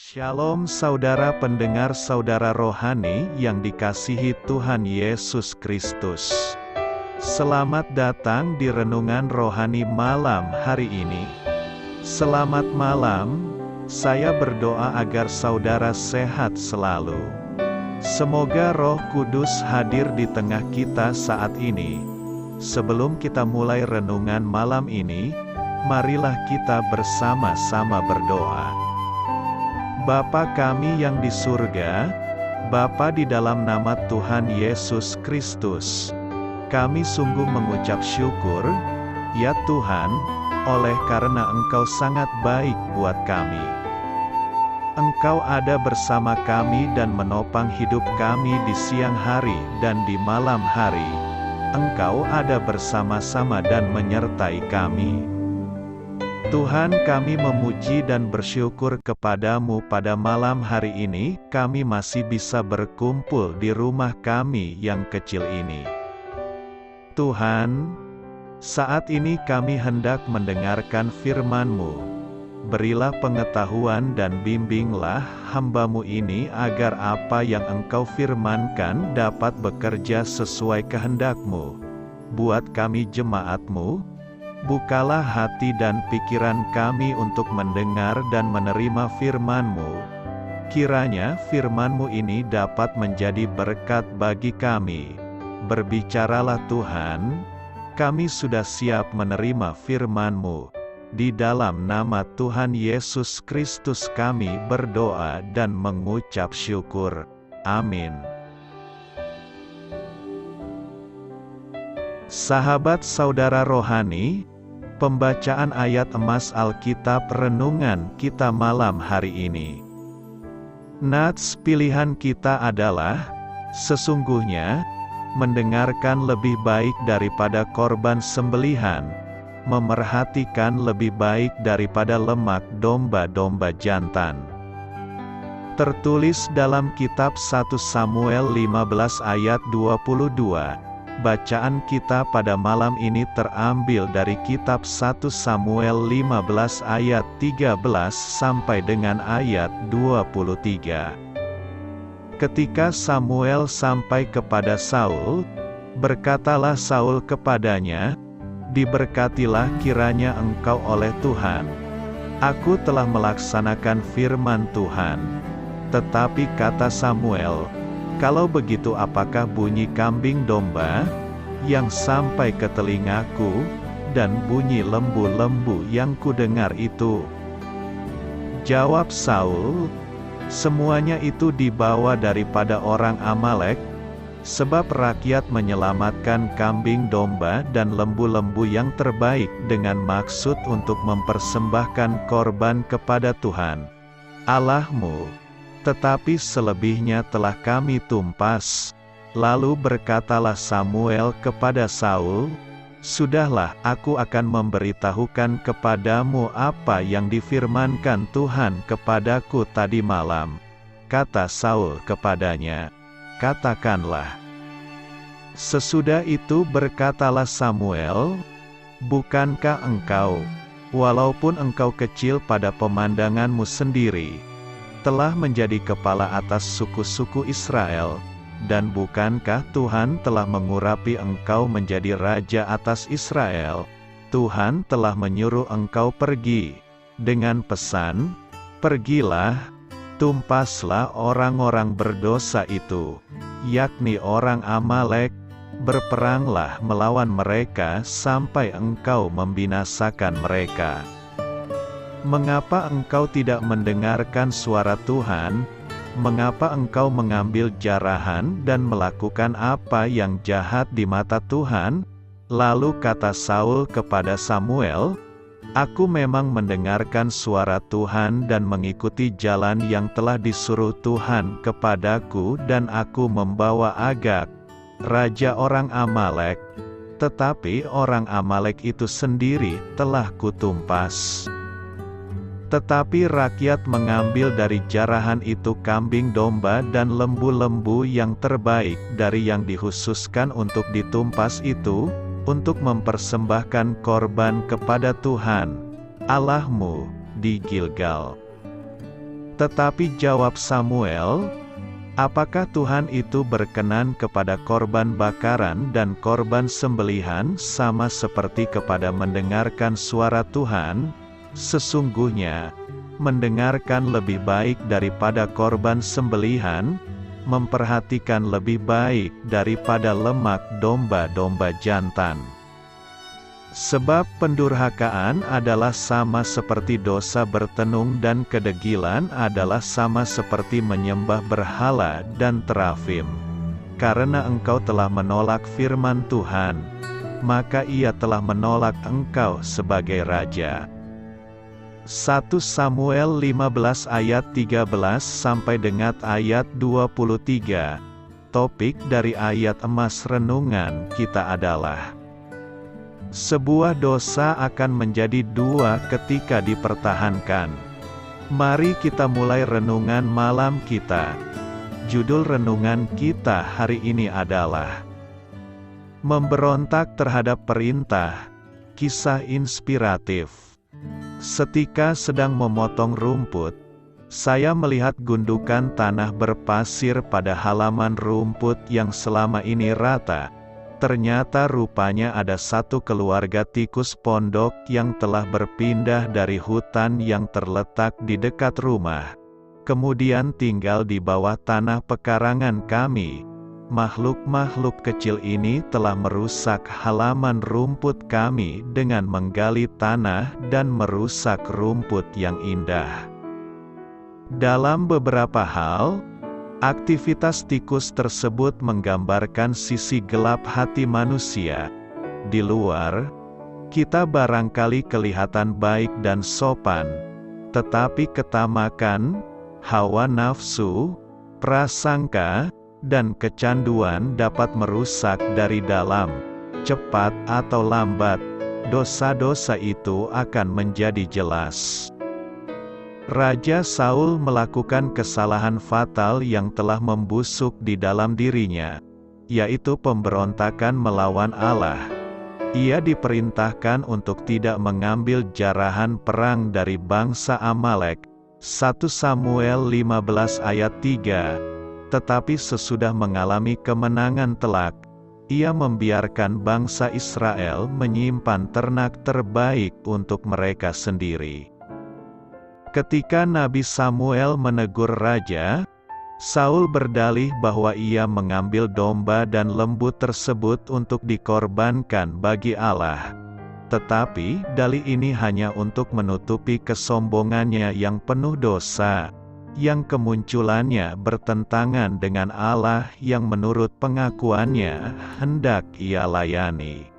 Shalom saudara pendengar saudara rohani yang dikasihi Tuhan Yesus Kristus. Selamat datang di renungan rohani malam hari ini. Selamat malam, saya berdoa agar saudara sehat selalu. Semoga Roh Kudus hadir di tengah kita saat ini. Sebelum kita mulai renungan malam ini, marilah kita bersama-sama berdoa. Bapa kami yang di surga, Bapa di dalam nama Tuhan Yesus Kristus, kami sungguh mengucap syukur, ya Tuhan, oleh karena Engkau sangat baik buat kami. Engkau ada bersama kami dan menopang hidup kami di siang hari dan di malam hari. Engkau ada bersama-sama dan menyertai kami. Tuhan, kami memuji dan bersyukur kepadamu pada malam hari ini, kami masih bisa berkumpul di rumah kami yang kecil ini. Tuhan, saat ini kami hendak mendengarkan firman-Mu. Berilah pengetahuan dan bimbinglah hamba-Mu ini agar apa yang Engkau firmankan dapat bekerja sesuai kehendak-Mu. Buat kami jemaat-Mu, bukalah hati dan pikiran kami untuk mendengar dan menerima firman-Mu. Kiranya firman-Mu ini dapat menjadi berkat bagi kami. Berbicaralah Tuhan, kami sudah siap menerima firman-Mu. Di dalam nama Tuhan Yesus Kristus kami berdoa dan mengucap syukur. Amin. Sahabat saudara rohani, pembacaan ayat emas Alkitab renungan kita malam hari ini. Nats pilihan kita adalah, sesungguhnya, mendengarkan lebih baik daripada korban sembelihan, memerhatikan lebih baik daripada lemak domba-domba jantan. Tertulis dalam kitab 1 Samuel 15 ayat 22. Bacaan kita pada malam ini terambil dari kitab 1 Samuel 15 ayat 13 sampai dengan ayat 23. Ketika Samuel sampai kepada Saul, berkatalah Saul kepadanya, "Diberkatilah kiranya engkau oleh Tuhan. Aku telah melaksanakan firman Tuhan." Tetapi kata Samuel, "Kalau begitu apakah bunyi kambing domba yang sampai ke telingaku, dan bunyi lembu-lembu yang kudengar itu?" Jawab Saul, "Semuanya itu dibawa daripada orang Amalek, sebab rakyat menyelamatkan kambing domba dan lembu-lembu yang terbaik dengan maksud untuk mempersembahkan korban kepada Tuhan Allahmu. Tetapi selebihnya telah kami tumpas." Lalu berkatalah Samuel kepada Saul, "Sudahlah, aku akan memberitahukan kepadamu apa yang difirmankan Tuhan kepadaku tadi malam." Kata Saul kepadanya, "Katakanlah." Sesudah itu berkatalah Samuel, "Bukankah engkau, walaupun engkau kecil pada pemandanganmu sendiri, telah menjadi kepala atas suku-suku Israel, dan bukankah Tuhan telah mengurapi engkau menjadi raja atas Israel? Tuhan telah menyuruh engkau pergi dengan pesan, 'Pergilah, tumpaslah orang-orang berdosa itu, yakni orang Amalek, berperanglah melawan mereka sampai engkau membinasakan mereka.' Mengapa engkau tidak mendengarkan suara Tuhan? Mengapa engkau mengambil jarahan dan melakukan apa yang jahat di mata Tuhan?" Lalu kata Saul kepada Samuel, "Aku memang mendengarkan suara Tuhan dan mengikuti jalan yang telah disuruh Tuhan kepadaku, dan aku membawa Agag, raja orang Amalek. Tetapi orang Amalek itu sendiri telah kutumpas. Tetapi rakyat mengambil dari jarahan itu kambing domba dan lembu-lembu yang terbaik dari yang dikhususkan untuk ditumpas itu, untuk mempersembahkan korban kepada Tuhan Allahmu di Gilgal. Tetapi jawab Samuel, apakah Tuhan itu berkenan kepada korban bakaran dan korban sembelihan sama seperti kepada mendengarkan suara Tuhan? Sesungguhnya, mendengarkan lebih baik daripada korban sembelihan, memperhatikan lebih baik daripada lemak domba-domba jantan. Sebab pendurhakaan adalah sama seperti dosa bertenung dan kedegilan adalah sama seperti menyembah berhala dan terafim. Karena engkau telah menolak firman Tuhan, maka Ia telah menolak engkau sebagai raja. 1 Samuel 15 ayat 13 sampai dengan ayat 23. Topik dari ayat emas renungan kita adalah sebuah dosa akan menjadi dua ketika dipertahankan. Mari kita mulai renungan malam kita. Judul renungan kita hari ini adalah Memberontak terhadap perintah, kisah inspiratif. Setika sedang memotong rumput, saya melihat gundukan tanah berpasir pada halaman rumput yang selama ini rata. Ternyata rupanya ada satu keluarga tikus pondok yang telah berpindah dari hutan yang terletak di dekat rumah. Kemudian tinggal di bawah tanah pekarangan kami. Makhluk-makhluk kecil ini telah merusak halaman rumput kami dengan menggali tanah dan merusak rumput yang indah. Dalam beberapa hal, aktivitas tikus tersebut menggambarkan sisi gelap hati manusia. Di luar, kita barangkali kelihatan baik dan sopan, tetapi ketamakan, hawa nafsu, prasangka, dan kecanduan dapat merusak dari dalam. Cepat atau lambat, dosa-dosa itu akan menjadi jelas. Raja Saul melakukan kesalahan fatal yang telah membusuk di dalam dirinya, yaitu pemberontakan melawan Allah. Ia diperintahkan untuk tidak mengambil jarahan perang dari bangsa Amalek, 1 Samuel 15 ayat 3. Tetapi sesudah mengalami kemenangan telak, ia membiarkan bangsa Israel menyimpan ternak terbaik untuk mereka sendiri. Ketika Nabi Samuel menegur raja, Saul berdalih bahwa ia mengambil domba dan lembu tersebut untuk dikorbankan bagi Allah. Tetapi, dalih ini hanya untuk menutupi kesombongannya yang penuh dosa, yang kemunculannya bertentangan dengan Allah yang menurut pengakuannya hendak ia layani.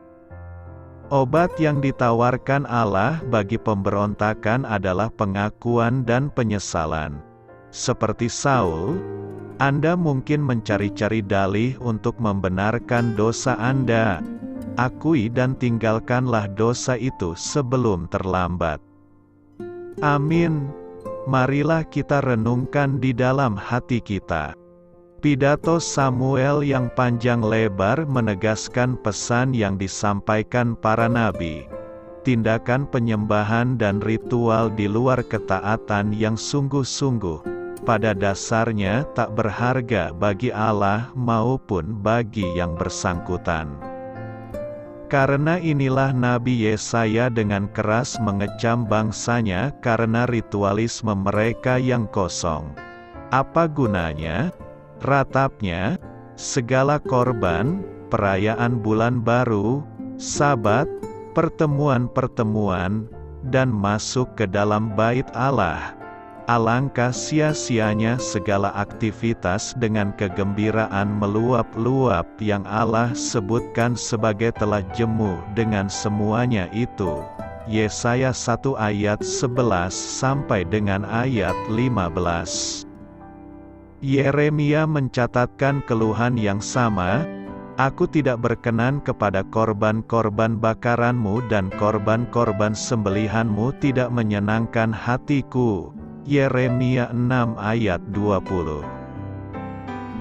Obat yang ditawarkan Allah bagi pemberontakan adalah pengakuan dan penyesalan. Seperti Saul, Anda mungkin mencari-cari dalih untuk membenarkan dosa Anda. Akui dan tinggalkanlah dosa itu sebelum terlambat. Amin. Marilah kita renungkan di dalam hati kita. Pidato Samuel yang panjang lebar menegaskan pesan yang disampaikan para nabi. Tindakan penyembahan dan ritual di luar ketaatan yang sungguh-sungguh, pada dasarnya tak berharga bagi Allah maupun bagi yang bersangkutan. Karena inilah Nabi Yesaya dengan keras mengecam bangsanya karena ritualisme mereka yang kosong. Apa gunanya? Ratapnya, segala korban, perayaan bulan baru, sabat, pertemuan-pertemuan, dan masuk ke dalam bait Allah. Alangkah sia-sianya segala aktivitas dengan kegembiraan meluap-luap yang Allah sebutkan sebagai telah jemu dengan semuanya itu. Yesaya 1 ayat 11 sampai dengan ayat 15. Yeremia mencatatkan keluhan yang sama, "Aku tidak berkenan kepada korban-korban bakaranmu dan korban-korban sembelihanmu tidak menyenangkan hatiku." Yeremia 6 ayat 20.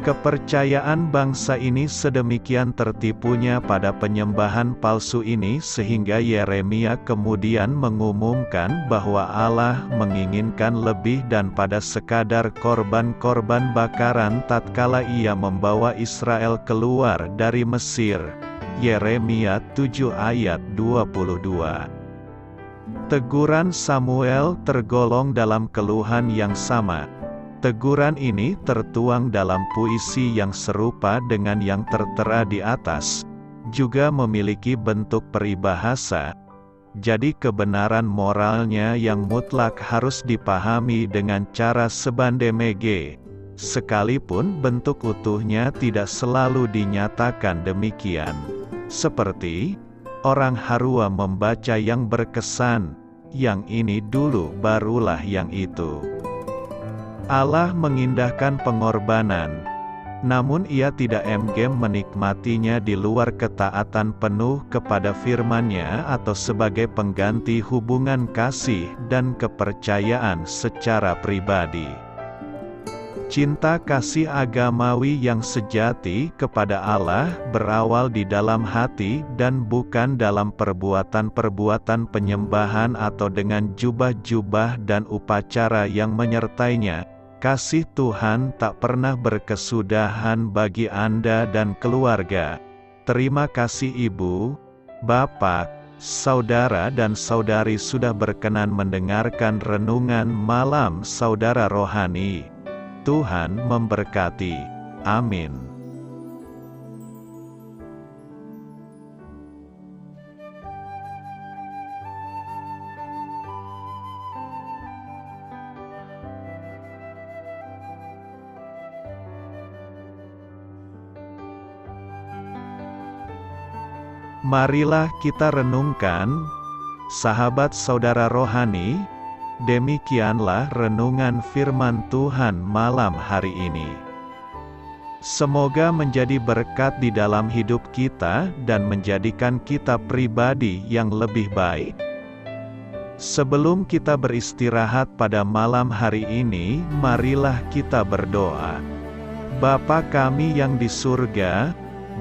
Kepercayaan bangsa ini sedemikian tertipunya pada penyembahan palsu ini sehingga Yeremia kemudian mengumumkan bahwa Allah menginginkan lebih dan pada sekadar korban-korban bakaran tatkala Ia membawa Israel keluar dari Mesir. Yeremia 7 ayat 22. Teguran Samuel tergolong dalam keluhan yang sama. Teguran ini tertuang dalam puisi yang serupa dengan yang tertera di atas, juga memiliki bentuk peribahasa. Jadi kebenaran moralnya yang mutlak harus dipahami dengan cara sebandemege, sekalipun bentuk utuhnya tidak selalu dinyatakan demikian. Seperti, orang Harua membaca yang berkesan, yang ini dulu barulah yang itu. Allah mengindahkan pengorbanan, namun Ia tidak emgem menikmatinya di luar ketaatan penuh kepada firman-Nya atau sebagai pengganti hubungan kasih dan kepercayaan secara pribadi. Cinta kasih agamawi yang sejati kepada Allah berawal di dalam hati dan bukan dalam perbuatan-perbuatan penyembahan atau dengan jubah-jubah dan upacara yang menyertainya. Kasih Tuhan tak pernah berkesudahan bagi Anda dan keluarga. Terima kasih Ibu, Bapak, Saudara dan Saudari sudah berkenan mendengarkan renungan malam Saudara Rohani. Tuhan memberkati. Amin. Marilah kita renungkan, sahabat saudara rohani, demikianlah renungan firman Tuhan malam hari ini. Semoga menjadi berkat di dalam hidup kita dan menjadikan kita pribadi yang lebih baik. Sebelum kita beristirahat pada malam hari ini, marilah kita berdoa. Bapa kami yang di surga,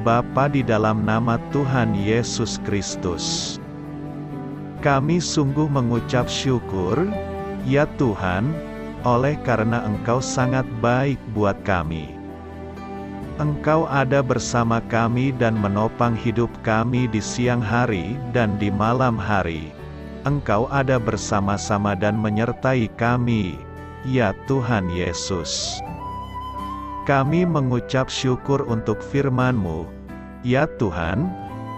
Bapa di dalam nama Tuhan Yesus Kristus, kami sungguh mengucap syukur, ya Tuhan, oleh karena Engkau sangat baik buat kami. Engkau ada bersama kami dan menopang hidup kami di siang hari dan di malam hari. Engkau ada bersama-sama dan menyertai kami, ya Tuhan Yesus. Kami mengucap syukur untuk firman-Mu, ya Tuhan,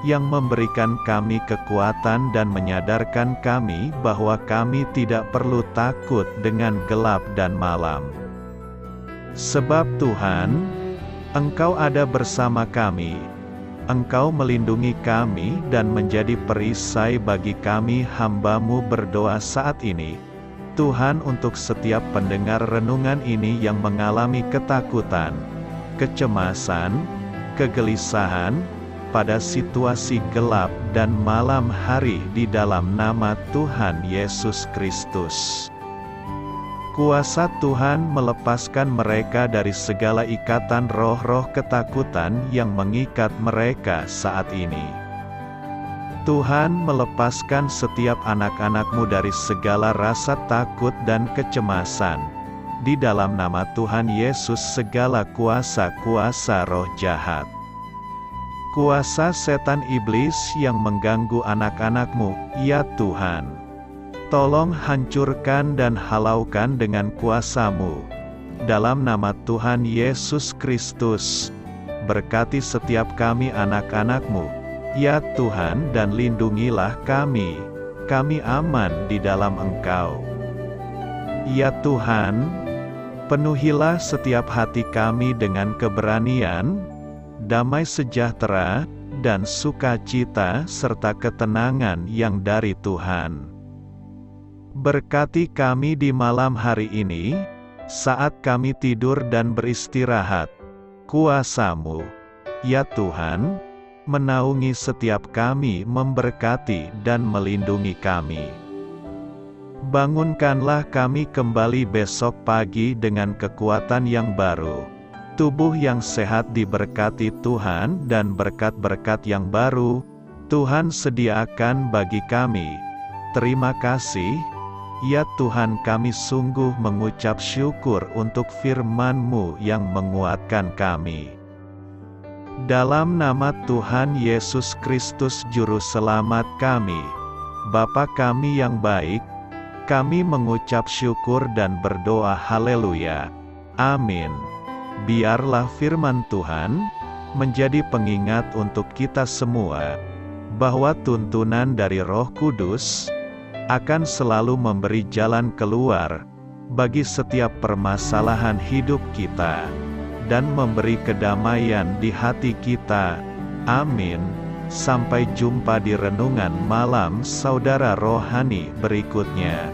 yang memberikan kami kekuatan dan menyadarkan kami bahwa kami tidak perlu takut dengan gelap dan malam. Sebab Tuhan, Engkau ada bersama kami. Engkau melindungi kami dan menjadi perisai bagi kami hamba-Mu berdoa saat ini. Tuhan, untuk setiap pendengar renungan ini yang mengalami ketakutan, kecemasan, kegelisahan, pada situasi gelap dan malam hari di dalam nama Tuhan Yesus Kristus. Kuasa Tuhan melepaskan mereka dari segala ikatan roh-roh ketakutan yang mengikat mereka saat ini. Tuhan melepaskan setiap anak-anak-Mu dari segala rasa takut dan kecemasan. Di dalam nama Tuhan Yesus segala kuasa-kuasa roh jahat, kuasa setan iblis yang mengganggu anak-anak-Mu, ya Tuhan, tolong hancurkan dan halaukan dengan kuasa-Mu. Dalam nama Tuhan Yesus Kristus, berkati setiap kami anak-anak-Mu, ya Tuhan, dan lindungilah kami aman di dalam Engkau. Ya Tuhan, penuhilah setiap hati kami dengan keberanian, damai sejahtera, dan sukacita serta ketenangan yang dari Tuhan. Berkati kami di malam hari ini, saat kami tidur dan beristirahat. Kuasa-Mu, ya Tuhan, menaungi setiap kami, memberkati dan melindungi kami. Bangunkanlah kami kembali besok pagi dengan kekuatan yang baru. tubuh yang sehat diberkati Tuhan dan berkat-berkat yang baru, Tuhan sediakan bagi kami. Terima kasih, ya Tuhan, kami sungguh mengucap syukur untuk firman-Mu yang menguatkan kami. Dalam nama Tuhan Yesus Kristus Juru Selamat kami, Bapa kami yang baik, kami mengucap syukur dan berdoa haleluya. Amin. Biarlah firman Tuhan menjadi pengingat untuk kita semua, bahwa tuntunan dari Roh Kudus akan selalu memberi jalan keluar bagi setiap permasalahan hidup kita, dan memberi kedamaian di hati kita. Amin. Sampai jumpa di renungan malam saudara rohani berikutnya.